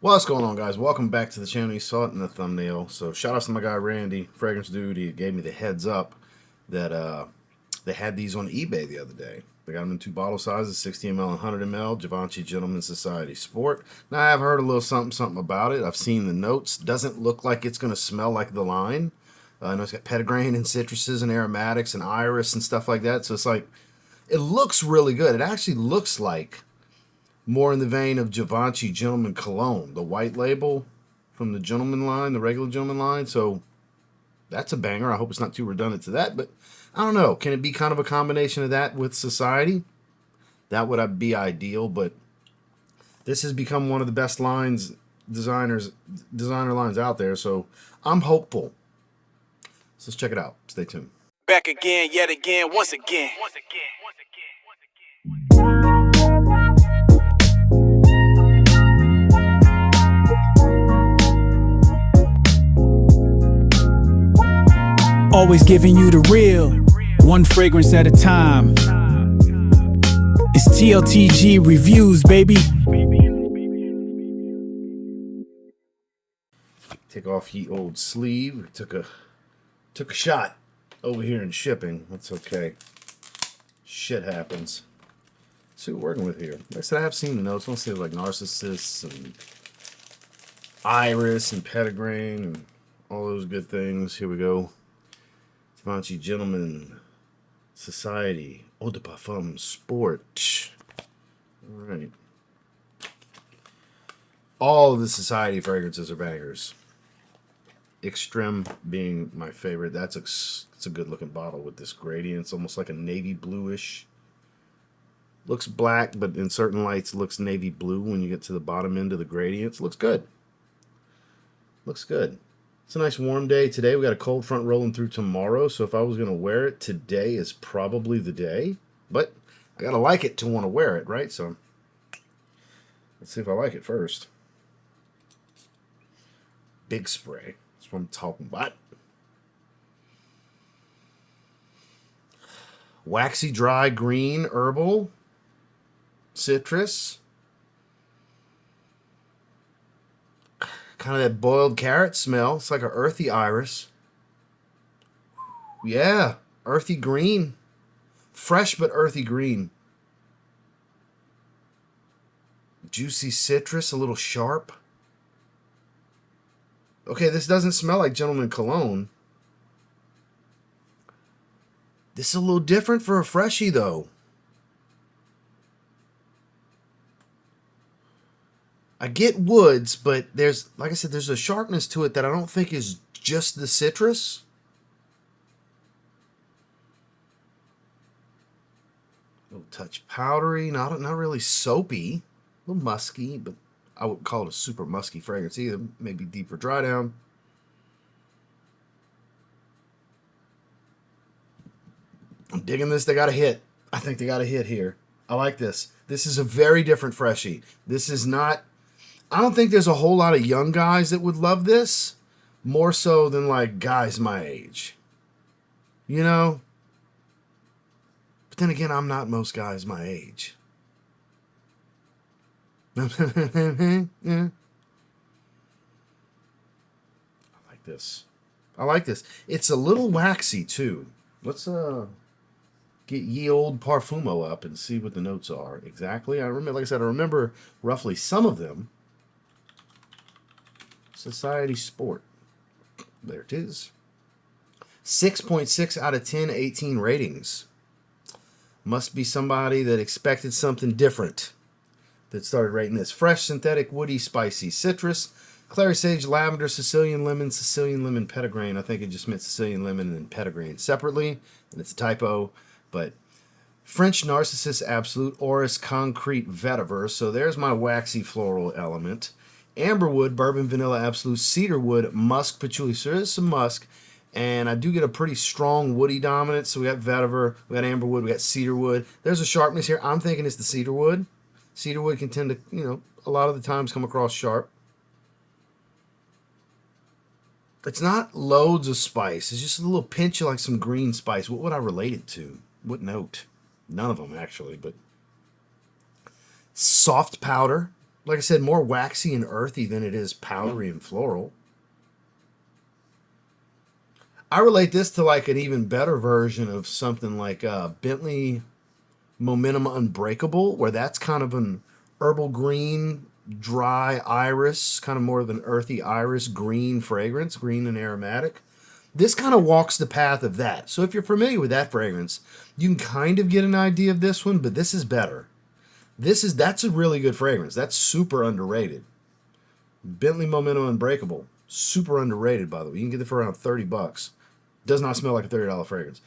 What's going on, guys? Welcome back to the channel. You saw it in the thumbnail. So shout out to my guy Randy, Fragrance Dude. He gave me the heads up that they had these on eBay the other day. They got them in two bottle sizes, 60 ml and 100 ml, Givenchy Gentleman's Society Sport. Now, I've heard a little something about it. I've seen the notes. Doesn't look like it's going to smell like the line. I know it's got petitgrain and citruses and aromatics and iris and stuff like that. So it's like, it looks really good. It actually looks like more in the vein of Givenchy Gentleman Cologne, the white label from the Gentleman line, the regular Gentleman line. So that's a banger. I hope it's not too redundant to that, but I don't know. Can it be kind of a combination of that with Society? That would be ideal, but this has become one of the best designer lines out there, so I'm hopeful. So let's check it out. Stay tuned. Back again, yet again, once again. Always giving you the real, one fragrance at a time. It's TLTG Reviews, baby. Take off ye old sleeve. Took a shot over here in shipping. That's okay. Shit happens. Let's see what we're working with here. Like I said, I have seen the notes. I want to say like Narcissus and Iris and Petitgrain and all those good things. Here we go. Givenchy Gentleman Society Eau de Parfum Sport. Alright. All of the Society fragrances are bangers. Extreme being my favorite. It's a good looking bottle with this gradient. It's almost like a navy bluish. Looks black, but in certain lights looks navy blue when you get to the bottom end of the gradients. Looks good. Looks good. It's a nice warm day today. We got a cold front rolling through tomorrow, so if I was going to wear it, today is probably the day. But I got to like it to want to wear it, right? So let's see if I like it first. Big spray. That's what I'm talking about. Waxy dry green herbal. Citrus. Kind of that boiled carrot smell. It's like an earthy iris. Yeah, earthy green. Fresh but earthy green. Juicy citrus, a little sharp. Okay, this doesn't smell like Gentleman Cologne. This is a little different for a freshie, though. I get woods, but there's, like I said, there's a sharpness to it that I don't think is just the citrus. A little touch powdery, not really soapy. A little musky, but I wouldn't call it a super musky fragrance either. Maybe deeper dry down. I'm digging this. They got a hit. I think they got a hit here. I like this. This is a very different freshie. This is not... I don't think there's a whole lot of young guys that would love this. More so than like guys my age. You know? But then again, I'm not most guys my age. Yeah. I like this. I like this. It's a little waxy too. Let's get ye old Parfumo up and see what the notes are exactly. I remember, like I said, I remember roughly some of them. Society Sport. There it is. 6.6 out of 10, 18 ratings. Must be somebody that expected something different that started rating this. Fresh, synthetic, woody, spicy citrus. Clary sage, lavender, Sicilian lemon, petitgrain. I think it just meant Sicilian lemon and petitgrain separately, and it's a typo. But French Narcissus Absolute, Orris Concrete Vetiver. So there's my waxy floral element. Amberwood, Bourbon Vanilla Absolute, Cedarwood, Musk Patchouli. So there's some musk, and I do get a pretty strong woody dominance. So we got vetiver, we got amberwood, we got cedarwood. There's a sharpness here. I'm thinking it's the cedarwood. Cedarwood can tend to, a lot of the times come across sharp. It's not loads of spice. It's just a little pinch of like some green spice. What would I relate it to? What note? None of them, actually, but soft powder. Like I said, more waxy and earthy than it is powdery and floral. I relate this to like an even better version of something like Bentley Momentum Unbreakable, where that's kind of an herbal green, dry iris, kind of more of an earthy iris green fragrance, green and aromatic. This kind of walks the path of that. So if you're familiar with that fragrance, you can kind of get an idea of this one, but this is better. That's a really good fragrance. That's super underrated. Bentley Momentum Unbreakable, super underrated by the way. You can get it for around $30. Does not smell like a $30 fragrance.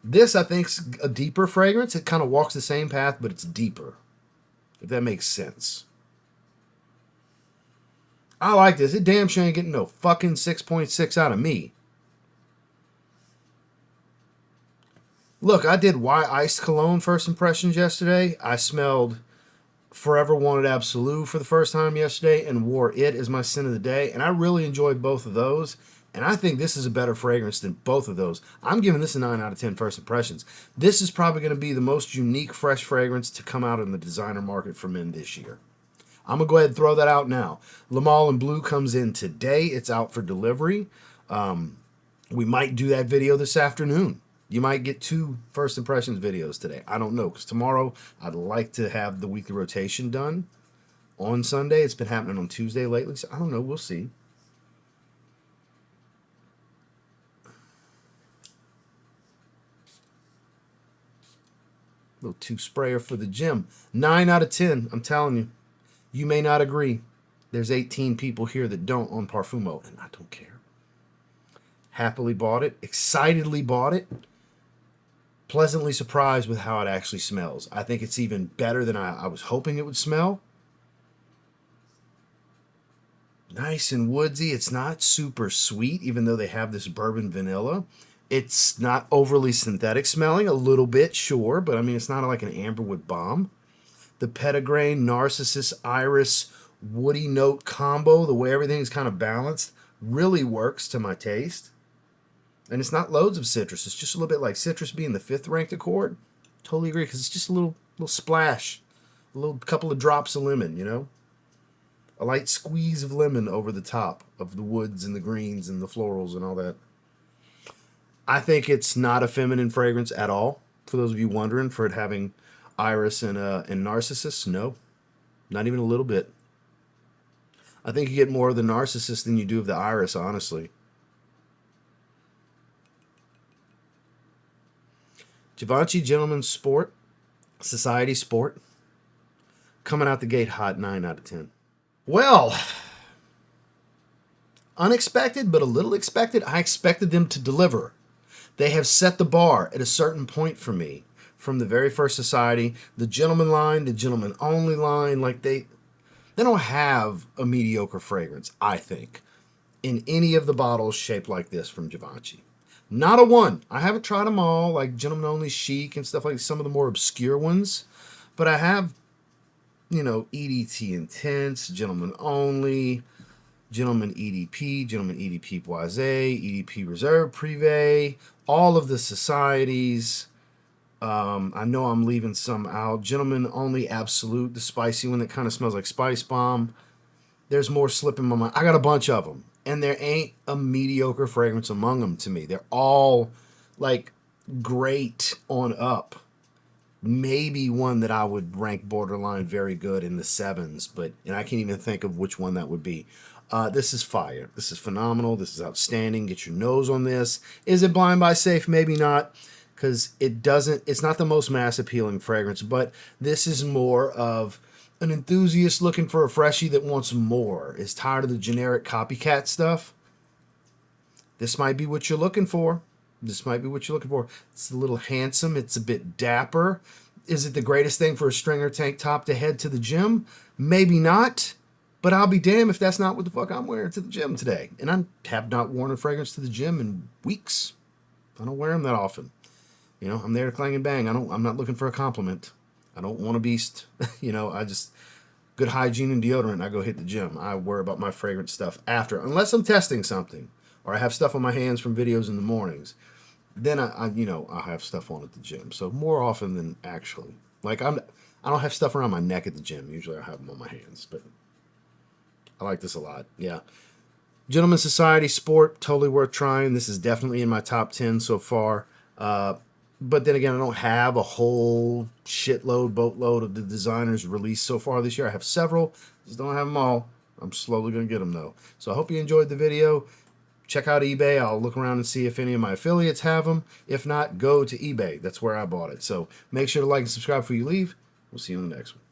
This I think's a deeper fragrance. It kind of walks the same path, but it's deeper. If that makes sense. I like this. It damn sure ain't getting no fucking 6.6 out of me. Look, I did Why Iced Cologne first impressions yesterday. I smelled Forever Wanted Absolute for the first time yesterday and wore it as my scent of the day. And I really enjoyed both of those. And I think this is a better fragrance than both of those. I'm giving this a 9 out of 10 first impressions. This is probably going to be the most unique fresh fragrance to come out in the designer market for men this year. I'm going to go ahead and throw that out now. Le Male in Blue comes in today. It's out for delivery. We might do that video this afternoon. You might get 2 first impressions videos today. I don't know, because tomorrow I'd like to have the weekly rotation done on Sunday. It's been happening on Tuesday lately, so I don't know. We'll see. Little 2 sprayer for the gym. 9 out of 10. I'm telling you. You may not agree. There's 18 people here that don't on Parfumo, and I don't care. Happily bought it. Excitedly bought it. Pleasantly surprised with how it actually smells. I think it's even better than I was hoping it would smell. Nice and woodsy. It's not super sweet, even though they have this bourbon vanilla. It's not overly synthetic smelling. A little bit, sure, but I mean, it's not like an amberwood bomb. The Petitgrain, Narcissus, Iris, woody note combo, the way everything's kind of balanced, really works to my taste. And it's not loads of citrus. It's just a little bit like citrus being the 5th ranked accord. Totally agree, because it's just a little splash. A little couple of drops of lemon, you know? A light squeeze of lemon over the top of the woods and the greens and the florals and all that. I think it's not a feminine fragrance at all. For those of you wondering, for it having Iris and Narcissus, no. Not even a little bit. I think you get more of the Narcissus than you do of the Iris, honestly. Givenchy Gentleman's Sport, Society Sport, coming out the gate hot, 9 out of 10. Well, unexpected, but a little expected. I expected them to deliver. They have set the bar at a certain point for me. From the very first Society, the Gentleman line, the Gentleman Only line, like they don't have a mediocre fragrance, I think, in any of the bottles shaped like this from Givenchy. Not a one. I haven't tried them all, like Gentleman Only Chic and stuff like some of the more obscure ones. But I have, you know, EDT Intense, Gentleman Only, Gentleman EDP, Gentleman EDP Boisé, EDP Reserve Privé, all of the Societies. I know I'm leaving some out. Gentleman Only Absolute, the spicy one that kind of smells like Spice Bomb. There's more slipping my mind. I got a bunch of them. And there ain't a mediocre fragrance among them to me. They're all like great on up. Maybe one that I would rank borderline very good in the 7s, and I can't even think of which one that would be. This is fire. This is phenomenal. This is outstanding. Get your nose on this. Is it blind buy safe? Maybe not, because it's not the most mass appealing fragrance, but this is more of an enthusiast looking for a freshie that wants more, is tired of the generic copycat stuff. This might be what you're looking for. This might be what you're looking for. It's a little handsome. It's a bit dapper. Is it the greatest thing for a stringer tank top to head to the gym? Maybe not, but I'll be damned if that's not what the fuck I'm wearing to the gym today. And I have not worn a fragrance to the gym in weeks. I don't wear them that often. You know, I'm there to clang and bang. I'm not looking for a compliment. I don't want a beast. You know, good hygiene and deodorant, I go hit the gym. I worry about my fragrance stuff after, unless I'm testing something or I have stuff on my hands from videos in the mornings. Then I have stuff on at the gym. So more often than actually, like I don't have stuff around my neck at the gym. Usually I have them on my hands, but I like this a lot. Yeah. Gentleman Society Sport, totally worth trying. This is definitely in my top 10 so far. But then again, I don't have a whole boatload of the designers released so far this year. I have several, just don't have them all. I'm slowly going to get them though. So I hope you enjoyed the video. Check out eBay. I'll look around and see if any of my affiliates have them. If not, go to eBay. That's where I bought it. So make sure to like and subscribe before you leave. We'll see you in the next one.